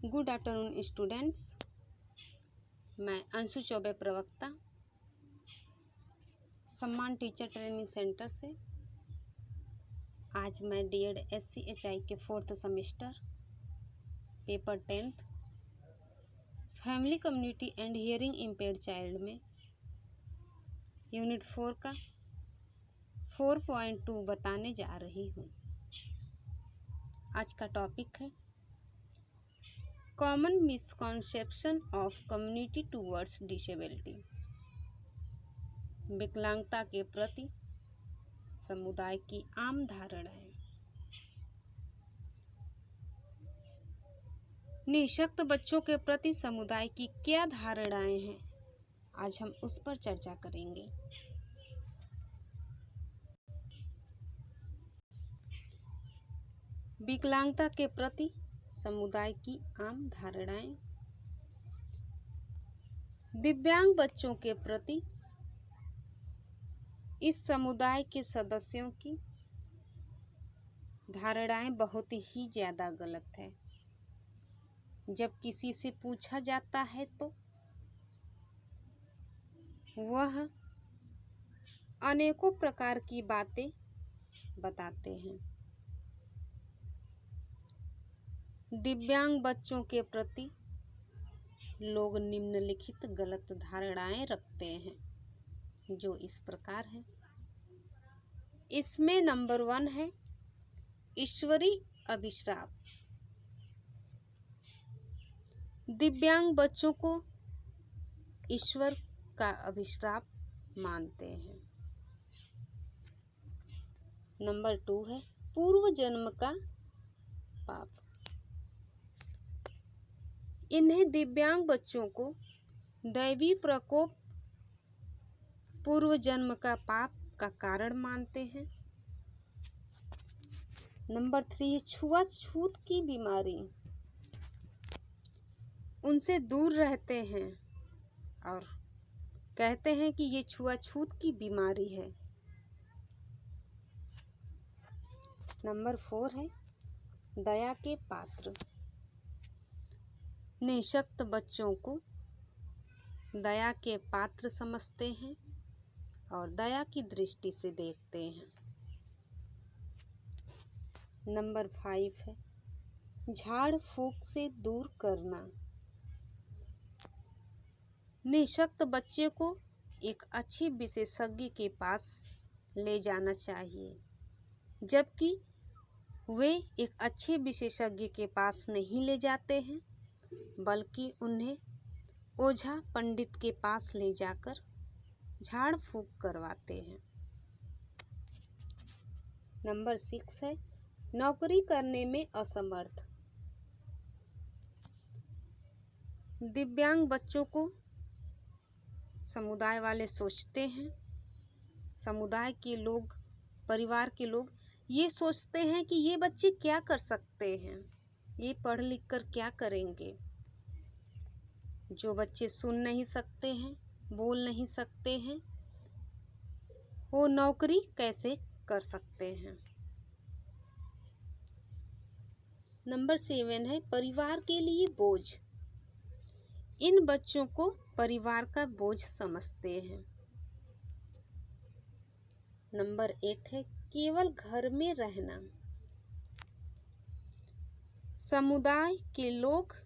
Good afternoon students. मैं अंशु चौबे प्रवक्ता सम्मान टीचर ट्रेनिंग सेंटर से। आज मैं डीएड SCHI के 4th semester paper 10th family community and hearing impaired child में यूनिट 4 का 4.2 बताने जा रही हूँ। आज का टॉपिक है common misconception of community towards disability. विकलांगता के प्रति समुदाय की आम धारणाएं। निःशक्त बच्चों के प्रति समुदाय की क्या धारणाएं हैं, आज हम उस पर चर्चा करेंगे। विकलांगता के प्रति समुदाय की आम धारणाएं। दिव्यांग बच्चों के प्रति इस समुदाय के सदस्यों की धारणाएं बहुत ही ज्यादा गलत है। जब किसी से पूछा जाता है तो वह अनेकों प्रकार की बातें बताते हैं। दिव्यांग बच्चों के प्रति लोग निम्नलिखित गलत धारणाएं रखते हैं, जो इस प्रकार है। इसमें नंबर 1 है ईश्वरीय अभिश्राप। दिव्यांग बच्चों को ईश्वर का अभिश्राप मानते हैं। नंबर 2 है पूर्व जन्म का पाप। इन्हें दिव्यांग बच्चों को दैवी प्रकोप पूर्व जन्म का पाप का कारण मानते हैं। नंबर 3 है छुआछूत की बीमारी। उनसे दूर रहते हैं और कहते हैं कि ये छुआछूत की बीमारी है। नंबर 4 है दया के पात्र। निःशक्त बच्चों को दया के पात्र समझते हैं और दया की दृष्टि से देखते हैं। नंबर 5 है झाड़ फूक से दूर करना। निःशक्त बच्चे को एक अच्छे विशेषज्ञ के पास ले जाना चाहिए, जबकि वे एक अच्छे विशेषज्ञ के पास नहीं ले जाते हैं, बल्कि उन्हें ओझा पंडित के पास ले जाकर झाड़ फूक करवाते हैं। नंबर 6 है नौकरी करने में असमर्थ। दिव्यांग बच्चों को समुदाय वाले सोचते हैं, समुदाय के लोग, परिवार के लोग ये सोचते हैं कि ये बच्चे क्या कर सकते हैं, ये पढ़ लिख कर क्या करेंगे। जो बच्चे सुन नहीं सकते हैं, बोल नहीं सकते हैं, वो नौकरी कैसे कर सकते हैं। नंबर 7 है परिवार के लिए बोझ। इन बच्चों को परिवार का बोझ समझते हैं। नंबर 8 है केवल घर में रहना। समुदाय के लोग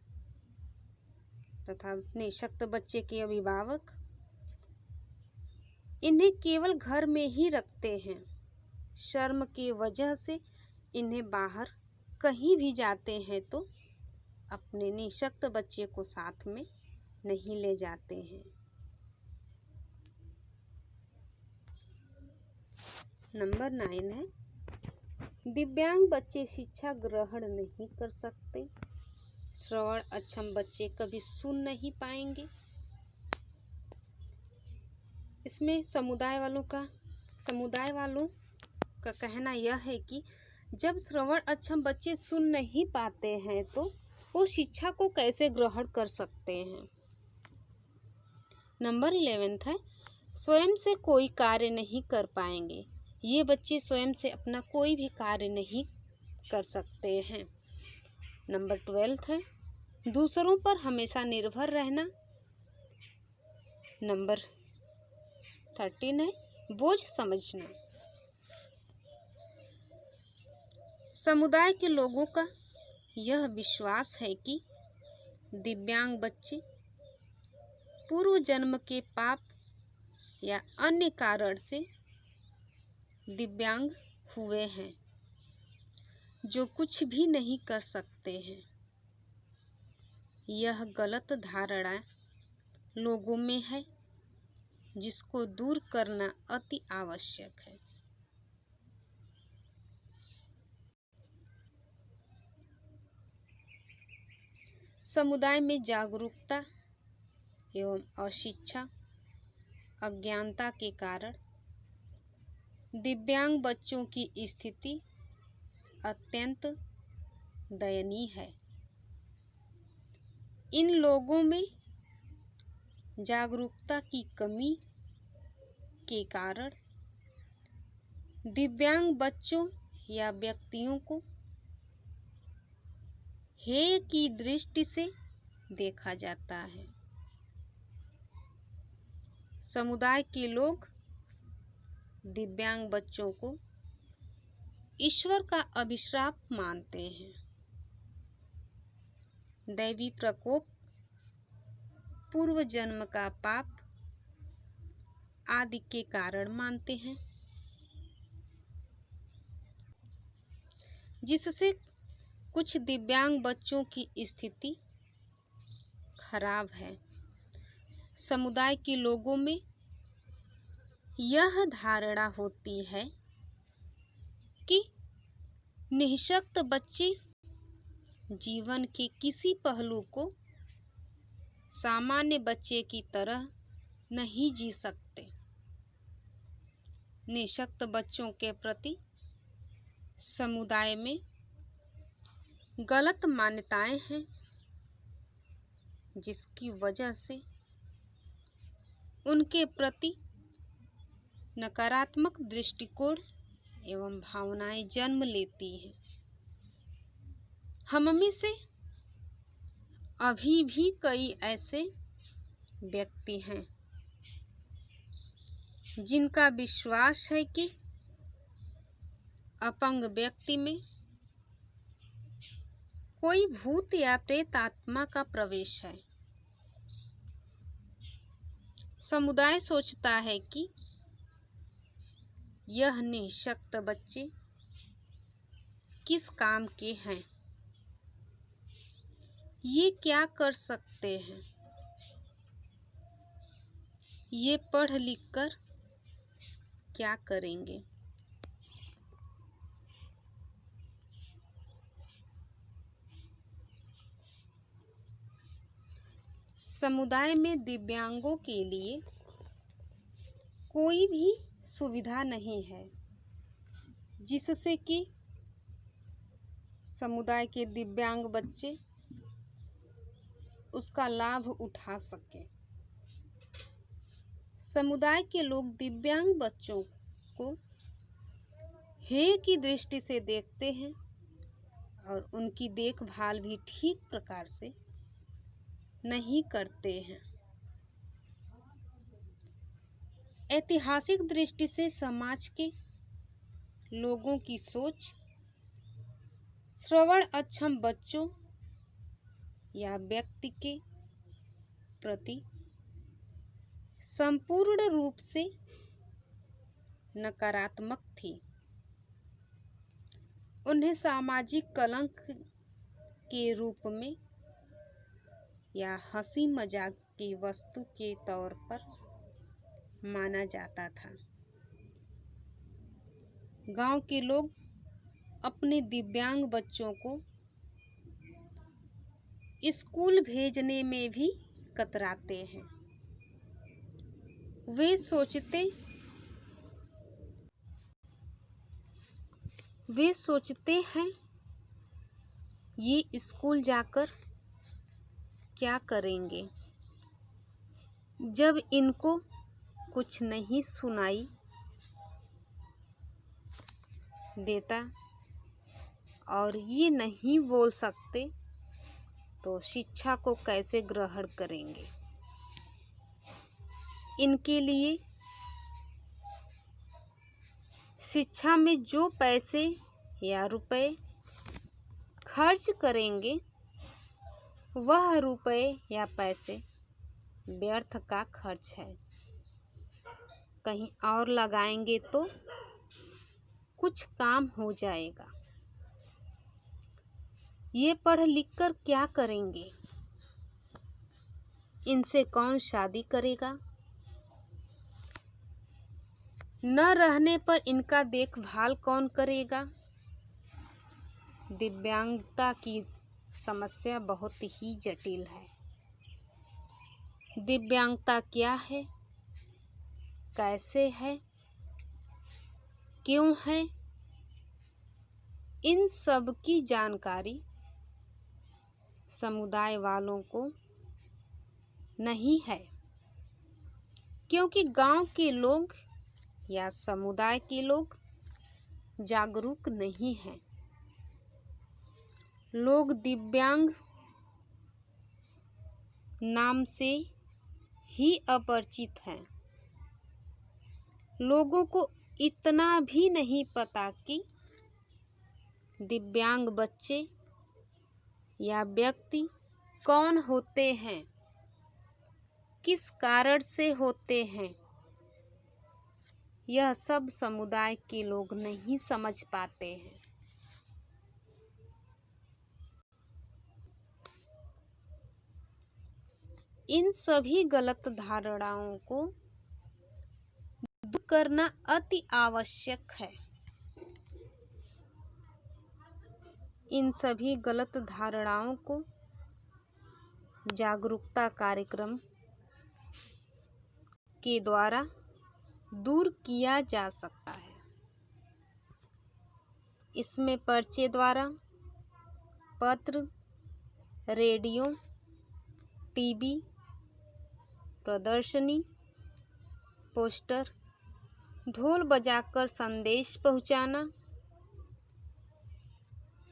तथा निःशक्त बच्चे के अभिभावक इन्हें केवल घर में ही रखते हैं। शर्म की वजह से इन्हें बाहर कहीं भी जाते हैं तो अपने निःशक्त बच्चे को साथ में नहीं ले जाते हैं। नंबर 9 है दिव्यांग बच्चे शिक्षा ग्रहण नहीं कर सकते। श्रवण अक्षम बच्चे कभी सुन नहीं पाएंगे। इसमें समुदाय वालों का कहना यह है कि जब श्रवण अक्षम बच्चे सुन नहीं पाते हैं तो वो शिक्षा को कैसे ग्रहण कर सकते हैं। नंबर 11 है स्वयं से कोई कार्य नहीं कर पाएंगे। ये बच्चे स्वयं से अपना कोई भी कार्य नहीं कर सकते हैं। नंबर 12 है दूसरों पर हमेशा निर्भर रहना। नंबर 13 है बोझ समझना। समुदाय के लोगों का यह विश्वास है कि दिव्यांग बच्चे पूर्व जन्म के पाप या अन्य कारण से दिव्यांग हुए हैं, जो कुछ भी नहीं कर सकते हैं। यह गलत धारणा लोगों में है, जिसको दूर करना अति आवश्यक है। समुदाय में जागरूकता एवं अशिक्षा, अज्ञानता के कारण दिव्यांग बच्चों की स्थिति अत्यंत दयनीय है। इन लोगों में जागरूकता की कमी के कारण दिव्यांग बच्चों या व्यक्तियों को हेय की दृष्टि से देखा जाता है। समुदाय के लोग दिव्यांग बच्चों को ईश्वर का अभिशाप मानते हैं, दैवी प्रकोप, पूर्व जन्म का पाप आदि के कारण मानते हैं, जिससे कुछ दिव्यांग बच्चों की स्थिति खराब है। समुदाय के लोगों में यह धारणा होती है कि निःशक्त बच्चे जीवन के किसी पहलू को सामान्य बच्चे की तरह नहीं जी सकते। निःशक्त बच्चों के प्रति समुदाय में गलत मान्यताएं हैं, जिसकी वजह से उनके प्रति नकारात्मक दृष्टिकोण एवं भावनाएं जन्म लेती हैं। हम में से अभी भी कई ऐसे व्यक्ति हैं जिनका विश्वास है कि अपंग व्यक्ति में कोई भूत या प्रेत आत्मा का प्रवेश है। समुदाय सोचता है कि यह निःशक्त बच्चे किस काम के हैं, ये क्या कर सकते हैं, ये पढ़ लिख कर क्या करेंगे। समुदाय में दिव्यांगों के लिए कोई भी सुविधा नहीं है, जिससे कि समुदाय के दिव्यांग बच्चे उसका लाभ उठा सके। समुदाय के लोग दिव्यांग बच्चों को हेय की दृष्टि से देखते हैं और उनकी देखभाल भी ठीक प्रकार से नहीं करते हैं। ऐतिहासिक दृष्टि से समाज के लोगों की सोच श्रवण अक्षम बच्चों या व्यक्ति के प्रति संपूर्ण रूप से नकारात्मक थी। उन्हें सामाजिक कलंक के रूप में या हंसी मजाक की वस्तु के तौर पर माना जाता था। गांव के लोग अपने दिव्यांग बच्चों को स्कूल भेजने में भी कतराते हैं। वे सोचते हैं ये स्कूल जाकर क्या करेंगे, जब इनको कुछ नहीं सुनाई देता और ये नहीं बोल सकते तो शिक्षा को कैसे ग्रहण करेंगे। इनके लिए शिक्षा में जो पैसे या रुपए खर्च करेंगे वह रुपए या पैसे व्यर्थ का खर्च है। कहीं और लगाएंगे तो कुछ काम हो जाएगा। ये पढ़ लिख कर क्या करेंगे? इनसे कौन शादी करेगा? न रहने पर इनका देखभाल कौन करेगा? दिव्यांगता की समस्या बहुत ही जटिल है। दिव्यांगता क्या है, कैसे है, क्यों है, इन सब की जानकारी समुदाय वालों को नहीं है, क्योंकि गांव के लोग या समुदाय के लोग जागरूक नहीं हैं। लोग दिव्यांग नाम से ही अपरिचित हैं। लोगों को इतना भी नहीं पता कि दिव्यांग बच्चे या व्यक्ति कौन होते हैं, किस कारण से होते हैं। यह सब समुदाय के लोग नहीं समझ पाते हैं। इन सभी गलत धारणाओं को दूर करना अति आवश्यक है। इन सभी गलत धारणाओं को जागरूकता कार्यक्रम के द्वारा दूर किया जा सकता है। इसमें पर्चे द्वारा, पत्र, रेडियो, टीवी, प्रदर्शनी, पोस्टर, ढोल बजाकर संदेश पहुंचाना,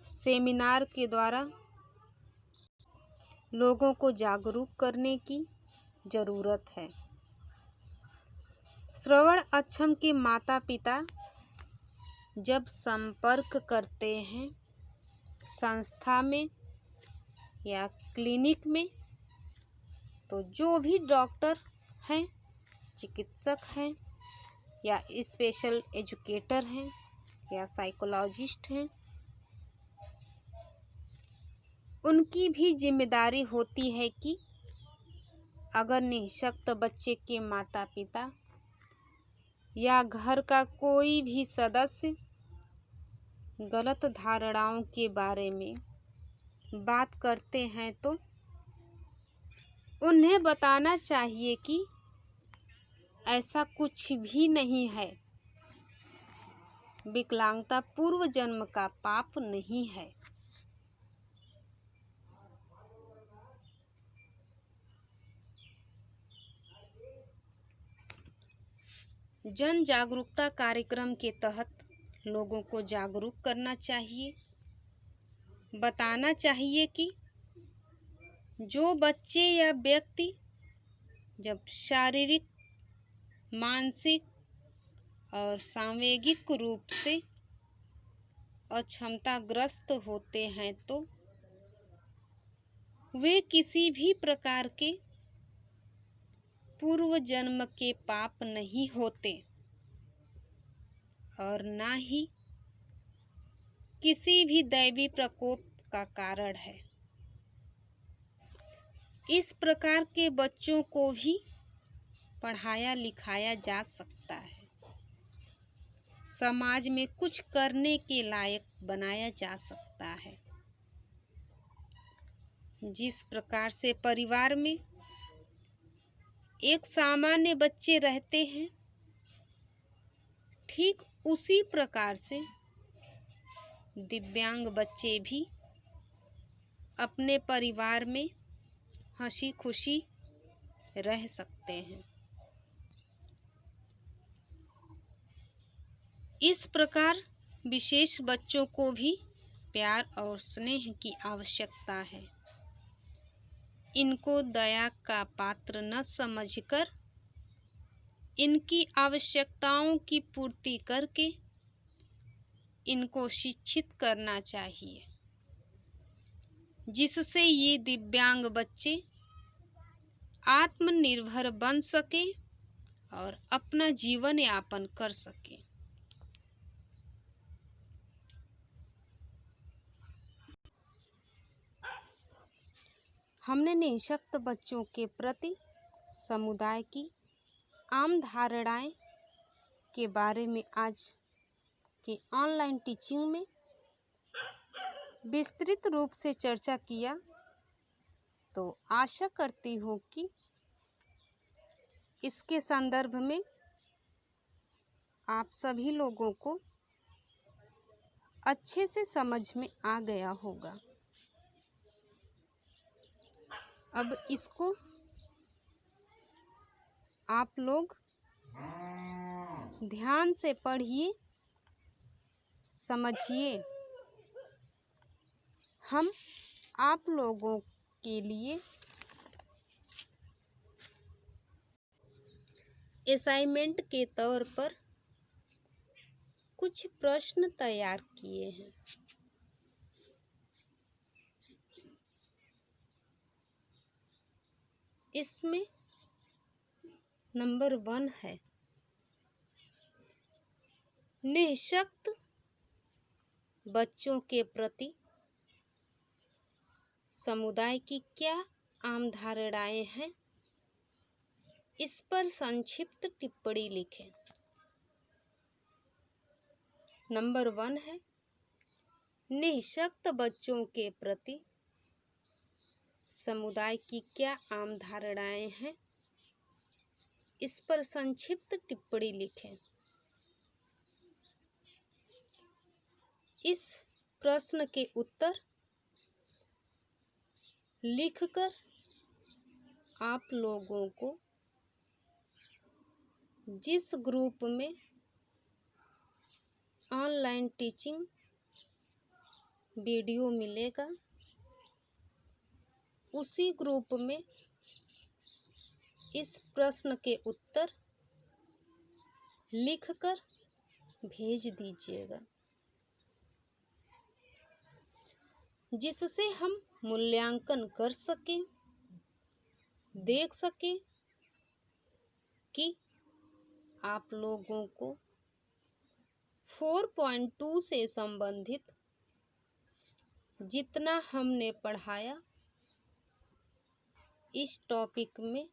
सेमिनार के द्वारा लोगों को जागरूक करने की जरूरत है। श्रवण अक्षम के माता पिता जब संपर्क करते हैं संस्था में या क्लिनिक में, तो जो भी डॉक्टर हैं, चिकित्सक हैं या स्पेशल एजुकेटर हैं या साइकोलॉजिस्ट हैं, उनकी भी जिम्मेदारी होती है कि अगर निःशक्त बच्चे के माता पिता या घर का कोई भी सदस्य गलत धारणाओं के बारे में बात करते हैं तो उन्हें बताना चाहिए कि ऐसा कुछ भी नहीं है। विकलांगता पूर्व जन्म का पाप नहीं है। जन जागरूकता कार्यक्रम के तहत लोगों को जागरूक करना चाहिए। बताना चाहिए कि जो बच्चे या व्यक्ति जब शारीरिक, मानसिक और सांवेगिक रूप से अक्षमताग्रस्त होते हैं तो वे किसी भी प्रकार के पूर्व जन्म के पाप नहीं होते और ना ही किसी भी दैवी प्रकोप का कारण है। इस प्रकार के बच्चों को भी पढ़ाया लिखाया जा सकता है, समाज में कुछ करने के लायक बनाया जा सकता है। जिस प्रकार से परिवार में एक सामान्य बच्चे रहते हैं, ठीक उसी प्रकार से दिव्यांग बच्चे भी अपने परिवार में हंसी खुशी रह सकते हैं। इस प्रकार विशेष बच्चों को भी प्यार और स्नेह की आवश्यकता है। इनको दया का पात्र न समझकर इनकी आवश्यकताओं की पूर्ति करके इनको शिक्षित करना चाहिए, जिससे ये दिव्यांग बच्चे आत्मनिर्भर बन सके और अपना जीवन यापन कर सके। हमने निःशक्त बच्चों के प्रति समुदाय की आम धारणाएं के बारे में आज की ऑनलाइन टीचिंग में विस्तृत रूप से चर्चा किया। तो आशा करती हूँ कि इसके संदर्भ में आप सभी लोगों को अच्छे से समझ में आ गया होगा। अब इसको आप लोग ध्यान से पढ़िए, समझिए। हम आप लोगों के लिए असाइनमेंट के तौर पर कुछ प्रश्न तैयार किए हैं। इसमें नंबर 1 है, निःशक्त बच्चों के प्रति समुदाय की क्या आम धारणाएं हैं, इस पर संक्षिप्त टिप्पणी लिखें। नंबर 1 है, निःशक्त बच्चों के प्रति समुदाय की क्या आम धारणाएं हैं, इस पर संक्षिप्त टिप्पणी लिखें। इस प्रश्न के उत्तर लिखकर आप लोगों को जिस ग्रुप में ऑनलाइन टीचिंग वीडियो मिलेगा, उसी ग्रुप में इस प्रश्न के उत्तर लिखकर भेज दीजिएगा, जिससे हम मूल्यांकन कर सकें, देख सकें कि आप लोगों को 4.2 से संबंधित जितना हमने पढ़ाया इस टॉपिक में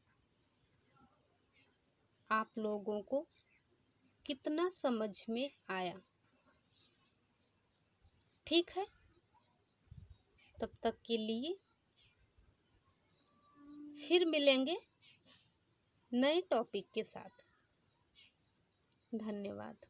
आप लोगों को कितना समझ में आया। ठीक है, तब तक के लिए फिर मिलेंगे नए टॉपिक के साथ। धन्यवाद।